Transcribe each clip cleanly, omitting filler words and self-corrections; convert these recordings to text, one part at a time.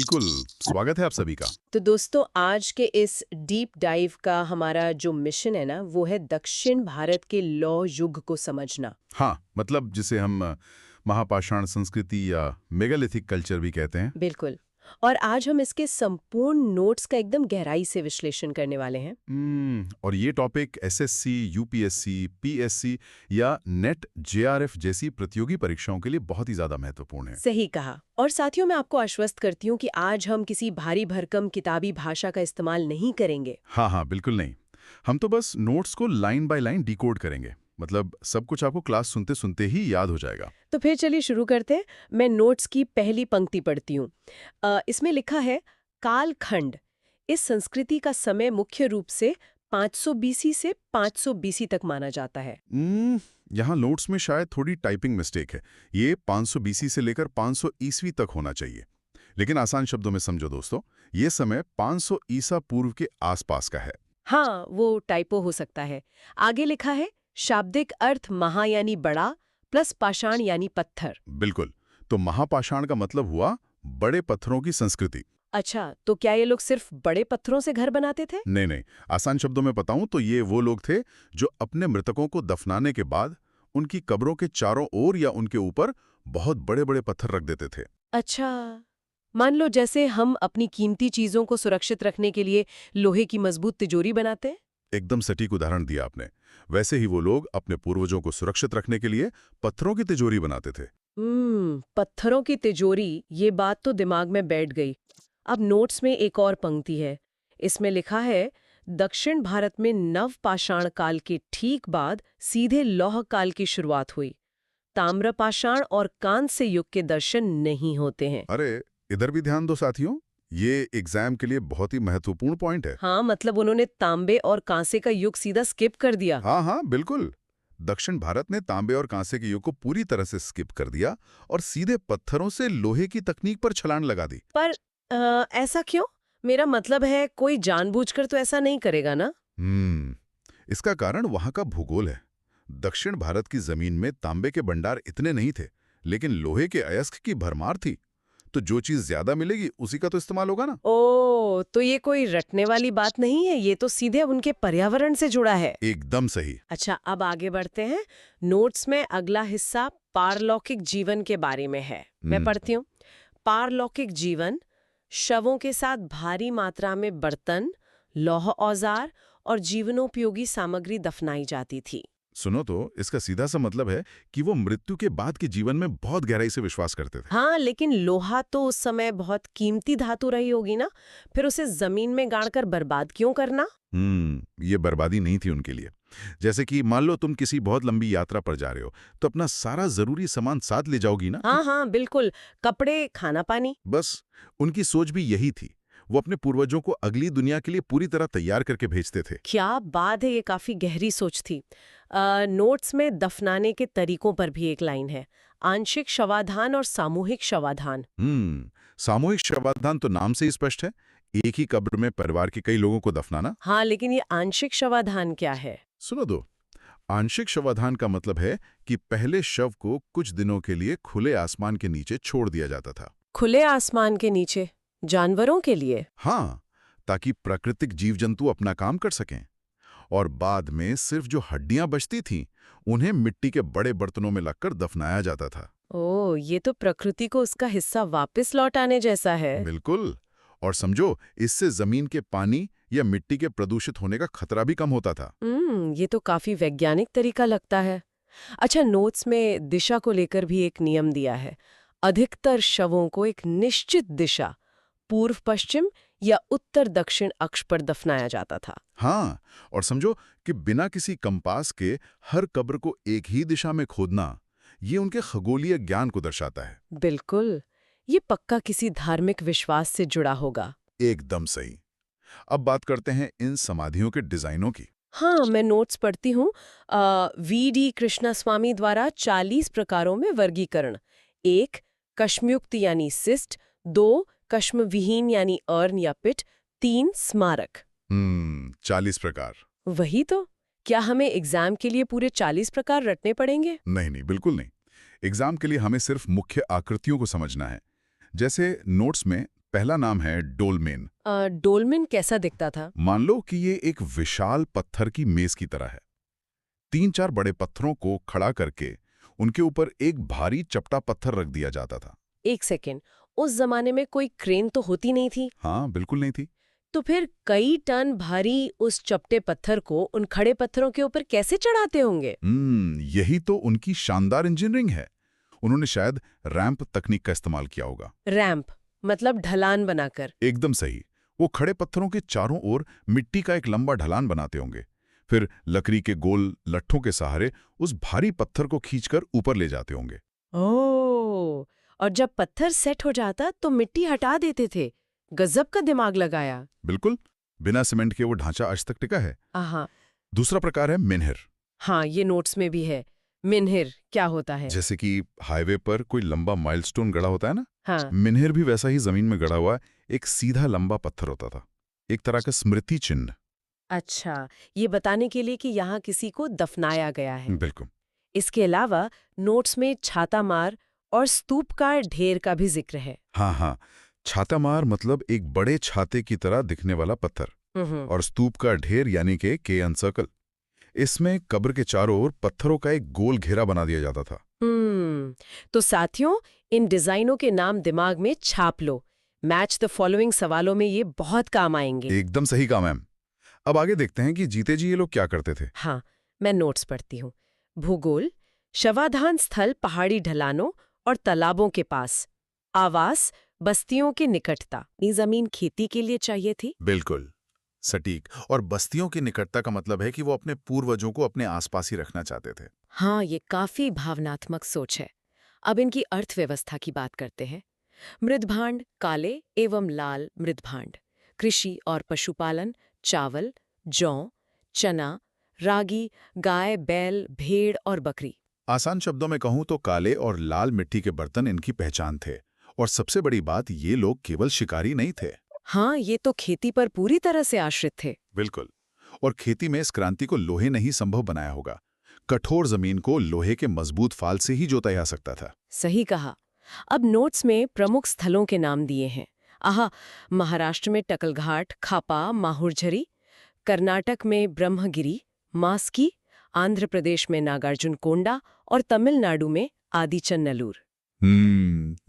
बिल्कुल। स्वागत है आप सभी का। तो दोस्तों आज के इस डीप डाइव का हमारा जो मिशन है ना वो है दक्षिण भारत के लौह युग को समझना। हाँ, मतलब जिसे हम महापाषाण संस्कृति या मेगालिथिक कल्चर भी कहते हैं। बिल्कुल। और आज हम इसके संपूर्ण नोट्स का एकदम गहराई से विश्लेषण करने वाले हैं। और ये टॉपिक एसएससी, यूपीएससी, पीएससी या नेट जेआरएफ जैसी प्रतियोगी परीक्षाओं के लिए बहुत ही ज्यादा महत्वपूर्ण है। सही कहा। और साथियों मैं आपको आश्वस्त करती हूँ कि आज हम किसी भारी भरकम किताबी भाषा का इस्तेमाल नहीं करेंगे। हाँ हाँ, बिल्कुल नहीं। हम तो बस नोट्स को लाइन बाय लाइन डिकोड करेंगे। मतलब सब कुछ आपको क्लास सुनते सुनते ही याद हो जाएगा। तो फिर चलिए शुरू करते हैं। मैं नोट्स की पहली पंक्ति पढ़ती हूँ। इसमें लिखा है कालखंड। इस संस्कृति का समय मुख्य रूप से 500 बीसी से 500 बीसी तक माना जाता है। यहाँ नोट्स में शायद थोड़ी टाइपिंग मिस्टेक है। ये 500 बीसी से लेकर 500 ईस्वी तक होना चाहिए। लेकिन आसान शब्दों में समझो दोस्तों, ये समय 500 ईसा पूर्व के आसपास का है। हाँ, वो टाइपो हो सकता है। आगे लिखा है शाब्दिक अर्थ महा यानी बड़ा प्लस पाषाण यानी पत्थर। बिल्कुल। तो महापाषाण का मतलब हुआ बड़े पत्थरों की संस्कृति। अच्छा, तो क्या ये लोग सिर्फ बड़े पत्थरों से घर बनाते थे? नहीं नहीं, आसान शब्दों में बताऊं तो ये वो लोग थे जो अपने मृतकों को दफनाने के बाद उनकी कब्रों के चारों ओर या उनके ऊपर बहुत बड़े बड़े पत्थर रख देते थे। अच्छा, मान लो जैसे हम अपनी कीमती चीजों को सुरक्षित रखने के लिए लोहे की मजबूत तिजोरी बनाते हैं। एकदम सटीक उदाहरण दिया आपने। वैसे ही वो लोग अपने पूर्वजों को सुरक्षित रखने के लिए पत्थरों की तिजोरी बनाते थे। पत्थरों की तिजोरी, ये बात तो दिमाग में बैठ गई। अब नोट्स में एक और पंक्ति है। इसमें लिखा है दक्षिण भारत में नवपाषाण काल के ठीक बाद सीधे लौह काल की शुरुआत हुई। ताम्रपाषाण और कांस्य युग के दर्शन नहीं होते हैं। अरे, इधर भी ध्यान दो साथियों, ये एग्जाम के लिए बहुत ही महत्वपूर्ण पॉइंट है। हाँ, मतलब उन्होंने तांबे और कांसे का युग सीधा स्किप कर दिया। हाँ हाँ, बिल्कुल। दक्षिण भारत ने तांबे और कांसे के युग को पूरी तरह से स्किप कर दिया और सीधे पत्थरों से लोहे की तकनीक पर छलांग लगा दी। पर ऐसा क्यों? मेरा मतलब है कोई जानबूझकर तो ऐसा नहीं करेगा ना? इसका कारण वहां का भूगोल है। दक्षिण भारत की जमीन में तांबे के भंडार इतने नहीं थे, लेकिन लोहे के अयस्क की भरमार थी। तो जो चीज ज्यादा मिलेगी उसी का तो इस्तेमाल होगा ना। ओह, तो ये कोई रटने वाली बात नहीं है, ये तो सीधे उनके पर्यावरण से जुड़ा है। एकदम सही। अच्छा, अब आगे बढ़ते हैं। नोट्स में अगला हिस्सा पारलौकिक जीवन के बारे में है। मैं पढ़ती हूँ। पारलौकिक जीवन, शवों के साथ भारी मात्रा में बर्तन, लौह औजार और जीवनोपयोगी सामग्री दफनाई जाती थी। सुनो तो, इसका सीधा सा मतलब है कि वो मृत्यु के बाद के जीवन में बहुत गहराई से विश्वास करते थे। हाँ, लेकिन लोहा तो उस समय बहुत कीमती धातु रही होगी ना, फिर उसे जमीन में गाड़कर बर्बाद क्यों करना? ये बर्बादी नहीं थी उनके लिए। जैसे कि मान लो तुम किसी बहुत लंबी यात्रा पर जा रहे हो, तो अपना सारा जरूरी सामान साथ ले जाओगी ना। हाँ हाँ, बिल्कुल। कपड़े, खाना पानी। बस उनकी सोच भी यही थी। वो अपने पूर्वजों को अगली दुनिया के लिए पूरी तरह तैयार करके भेजते थे। क्या बात है, ये काफी गहरी सोच थी। नोट्स में दफनाने के तरीकों पर भी एक लाइन है, आंशिक शवाधान और सामूहिक शवाधान। सामूहिक शवाधान तो नाम से ही स्पष्ट है, एक ही कब्र में परिवार के कई लोगों को दफनाना। हाँ, लेकिन ये आंशिक शवाधान क्या है? सुनो दो, आंशिक शवाधान का मतलब है कि पहले शव को कुछ दिनों के लिए खुले आसमान के नीचे छोड़ दिया जाता था। खुले आसमान के नीचे? जानवरों के लिए? हाँ, ताकि प्राकृतिक जीव जंतु अपना काम कर सकें। और बाद में सिर्फ जो हड्डियां बचती थीं, उन्हें मिट्टी के बड़े बर्तनों में लगकर दफनाया जाता था। ओह, ये तो प्रकृति को उसका हिस्सा वापस लौटाने जैसा है। बिल्कुल। और समझो, इससे जमीन के पानी या मिट्टी के प्रदूषित होने का खतरा भी कम होता था। ये तो काफी वैज्ञानिक तरीका लगता है। अच्छा, नोट्स में दिशा को लेकर भी एक नियम दिया है। अधिकतर शवों को एक निश्चित दिशा, पूर्व पश्चिम या उत्तर दक्षिण अक्ष पर दफनाया जाता था। हाँ, और समझो कि बिना किसी कंपास के हर कब्र को एक ही दिशा में खोदना, ये उनके खगोलीय ज्ञान को दर्शाता है। बिल्कुल, ये पक्का किसी धार्मिक विश्वास से जुड़ा होगा। एकदम सही। अब बात करते हैं इन समाधियों के डिजाइनों की। हाँ, मैं नोट्स पढ़ती हूँ। वी.डी. कृष्णास्वामी द्वारा 40 प्रकारों में वर्गीकरण। 1. कश्मयुक्त यानी सिस्ट। 2. कश्म विहीन यानी अर्न या पिट। 3. स्मारक। 40 प्रकार। वही तो। क्या हमें एग्जाम के लिए पूरे 40 प्रकार रटने पड़ेंगे? नहीं नहीं, बिल्कुल नहीं। एग्जाम के लिए हमें सिर्फ मुख्य आकृतियों को समझना है। जैसे नोट्स में पहला नाम है डोलमेन। डोलमेन कैसा दिखता था? मान लो कि ये एक विशाल पत्थर की मेज की तरह है। 3-4 बड़े पत्थरों को खड़ा करके उनके ऊपर एक भारी चपटा पत्थर रख दिया जाता था। एक सेकेंड, उस जमाने में कोई क्रेन तो होती नहीं थी, हाँ, बिल्कुल नहीं थी। तो फिर कई टन भारी उस चपटे पत्थर को उन खड़े पत्थरों के ऊपर कैसे चढ़ाते होंगे? यही तो उनकी शानदार इंजीनियरिंग है। उन्होंने शायद रैंप तकनीक का इस्तेमाल किया होगा। रैंप मतलब ढलान बनाकर? एकदम सही। वो खड़े पत्थरों के चारों ओर मिट्टी का एक लंबा ढलान बनाते होंगे, फिर लकड़ी के गोल लट्ठों के सहारे उस भारी पत्थर को खींचकर ऊपर ले जाते होंगे। ओह, और जब पत्थर सेट हो जाता तो मिट्टी हटा देते थे। गजब का दिमाग लगाया। बिल्कुल, बिना सीमेंट के वो ढांचा आज तक टिका है। आहा, दूसरा प्रकार है मिनहिर। हाँ, ये नोट्स में भी है। मिनहिर क्या होता है? जैसे कि हाईवे पर कोई लंबा माइलस्टोन गड़ा होता है ना, हाँ, मिनहिर भी वैसा ही जमीन में गड़ा हुआ एक सीधा लंबा पत्थर होता था, एक तरह का स्मृति चिन्ह। अच्छा, ये बताने के लिए कि यहाँ किसी को दफनाया गया है। बिल्कुल। इसके अलावा नोट्स में छाता मार और स्तूपकार ढेर का भी जिक्र है। हाँ हाँ, छातामार मतलब एक बड़े छाते की तरह दिखने वाला पत्थर, और स्तूप का ढेर यानी कि केएन सर्कल। इसमें कब्र के चारों ओर पत्थरों का एक गोल घेरा बना दिया जाता था। तो साथियों, इन डिजाइनों के नाम दिमाग में छाप लो। मैच द फॉलोइंग सवालों में ये बहुत काम आएंगे। एकदम सही कहा मैम। अब आगे देखते हैं कि जीते जी ये लोग क्या करते थे। हाँ, मैं नोट्स पढ़ती हूँ। भूगोल, शवाधान स्थल पहाड़ी ढलानों और तालाबों के पास। आवास, बस्तियों के निकटता। ये जमीन खेती के लिए चाहिए थी। बिल्कुल सटीक। और बस्तियों की निकटता का मतलब है कि वो अपने पूर्वजों को अपने आसपास ही रखना चाहते थे। हाँ, ये काफी भावनात्मक सोच है। अब इनकी अर्थव्यवस्था की बात करते हैं। मृदभांड, काले एवं लाल मृदभांड, कृषि और पशुपालन, चावल, जौ, चना, रागी, गाय, बैल, भेड़ और बकरी। आसान शब्दों में कहूं तो काले और लाल मिट्टी के बर्तन इनकी पहचान थे। और सबसे बड़ी बात, ये लोग केवल शिकारी नहीं थे। हाँ, ये तो खेती पर पूरी तरह से आश्रित थे। बिल्कुल। और खेती में इस क्रांति को लोहे ने ही संभव बनाया होगा। कठोर जमीन को लोहे के मजबूत फाल से ही जोता जा सकता था। सही कहा। अब नोट्स में प्रमुख स्थलों के नाम दिए हैं। आहा, महाराष्ट्र में टकलघाट, खापा, माहुरझरी, कर्नाटक में ब्रह्मगिरी, मास्की, आंध्र प्रदेश में नागार्जुन कोंडा और तमिलनाडु में आदिचन्नलूर।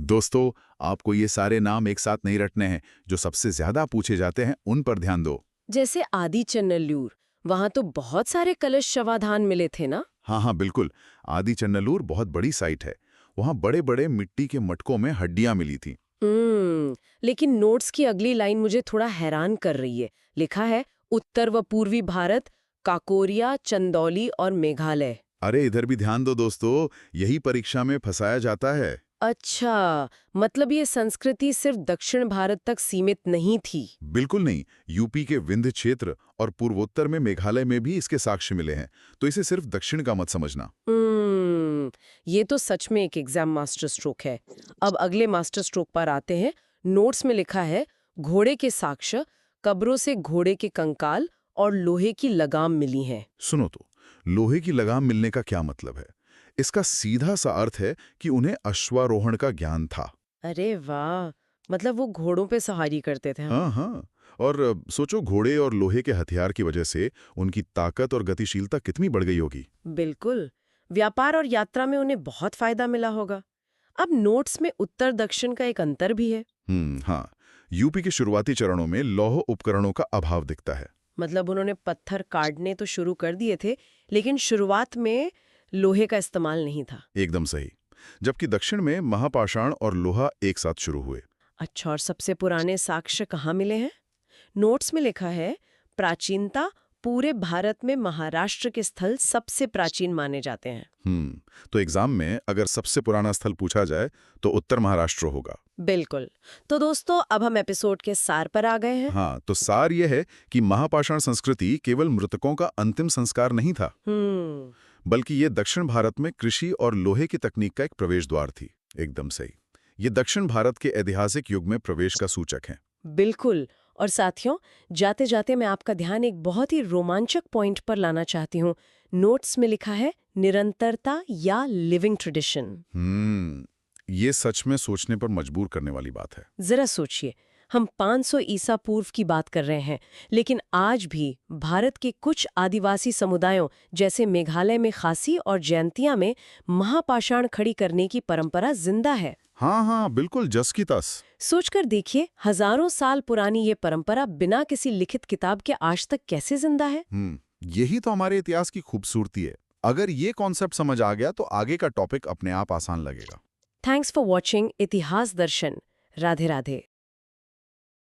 दोस्तों, आपको ये सारे नाम एक साथ नहीं रटने हैं। जो सबसे ज्यादा पूछे जाते हैं उन पर ध्यान दो। जैसे आदिचन्नलूर, वहां तो बहुत सारे कलश शवाधान मिले थे ना? हाँ हाँ बिल्कुल। आदिचन्नलूर बहुत बड़ी साइट है। वहाँ बड़े बड़े मिट्टी के मटकों में हड्डियां मिली थी। लेकिन नोट्स की अगली लाइन मुझे थोड़ा हैरान कर रही है। लिखा है उत्तर व पूर्वी भारत, काकोरिया, चंदौली और मेघालय। अरे इधर भी ध्यान दो दोस्तों, यही परीक्षा में फंसाया जाता है। अच्छा, मतलब ये संस्कृति सिर्फ दक्षिण भारत तक सीमित नहीं थी। बिल्कुल नहीं। यूपी के विंध्य क्षेत्र और पूर्वोत्तर में मेघालय में भी इसके साक्ष्य मिले हैं। तो इसे सिर्फ दक्षिण का मत समझना। ये तो सच में एक एग्जाम मास्टर स्ट्रोक है। अब अगले मास्टर स्ट्रोक पर आते हैं। नोट्स में लिखा है घोड़े के साक्ष्य, कब्रों से घोड़े के कंकाल और लोहे की लगाम मिली हैं। सुनो तो, लोहे की लगाम मिलने का क्या मतलब है? इसका सीधा सा अर्थ है कि उन्हें अश्वारोहण का ज्ञान था। अरे वाह, मतलब वो घोड़ों पे सवारी करते थे। हाँ हाँ। और सोचो, घोड़े और लोहे के हथियार की वजह से उनकी ताकत और गतिशीलता कितनी बढ़ गई होगी। बिल्कुल, व्यापार और यात्रा में उन्हें बहुत फायदा मिला होगा। अब नोट्स में उत्तर दक्षिण का एक अंतर भी है। हाँ, यूपी के शुरुआती चरणों में लौह उपकरणों का अभाव दिखता है। मतलब उन्होंने पत्थर काटने तो शुरू कर दिए थे, लेकिन शुरुआत में लोहे का इस्तेमाल नहीं था। एकदम सही। जबकि दक्षिण में महापाषाण और लोहा एक साथ शुरू हुए। अच्छा, और सबसे पुराने साक्ष्य कहाँ मिले हैं? नोट्स में लिखा है प्राचीनता पूरे भारत में महाराष्ट्र के स्थल सबसे प्राचीन माने जाते हैं। तो एग्जाम में अगर सबसे पुराना स्थल पूछा जाए तो उत्तर महाराष्ट्र होगा। बिल्कुल। तो दोस्तों, अब हम एपिसोड के सार पर आ गए हैं। हाँ, तो सार यह है कि महापाषाण संस्कृति केवल मृतकों का अंतिम संस्कार नहीं था, बल्कि ये दक्षिण भारत में कृषि और लोहे की तकनीक का एक प्रवेश द्वार थी। एकदम सही। ये दक्षिण भारत के ऐतिहासिक युग में प्रवेश का सूचक है। बिल्कुल। और साथियों, जाते जाते मैं आपका ध्यान एक बहुत ही रोमांचक पॉइंट पर लाना चाहती हूँ। नोट्स में लिखा है निरंतरता या लिविंग ट्रेडिशन। ये सच में सोचने पर मजबूर करने वाली बात है। जरा सोचिए, हम 500 ईसा पूर्व की बात कर रहे हैं, लेकिन आज भी भारत के कुछ आदिवासी समुदायों जैसे मेघालय में खासी और जैंतिया में महापाषाण खड़ी करने की परंपरा जिंदा है। हाँ हाँ, बिल्कुल जस की तस। सोचकर देखिए, हजारों साल पुरानी ये परंपरा बिना किसी लिखित किताब के आज तक कैसे जिंदा है। यही तो हमारे इतिहास की खूबसूरती है। अगर ये कॉन्सेप्ट समझ आ गया तो आगे का टॉपिक अपने आप आसान लगेगा। थैंक्स फॉर वॉचिंग इतिहास दर्शन। राधे राधे।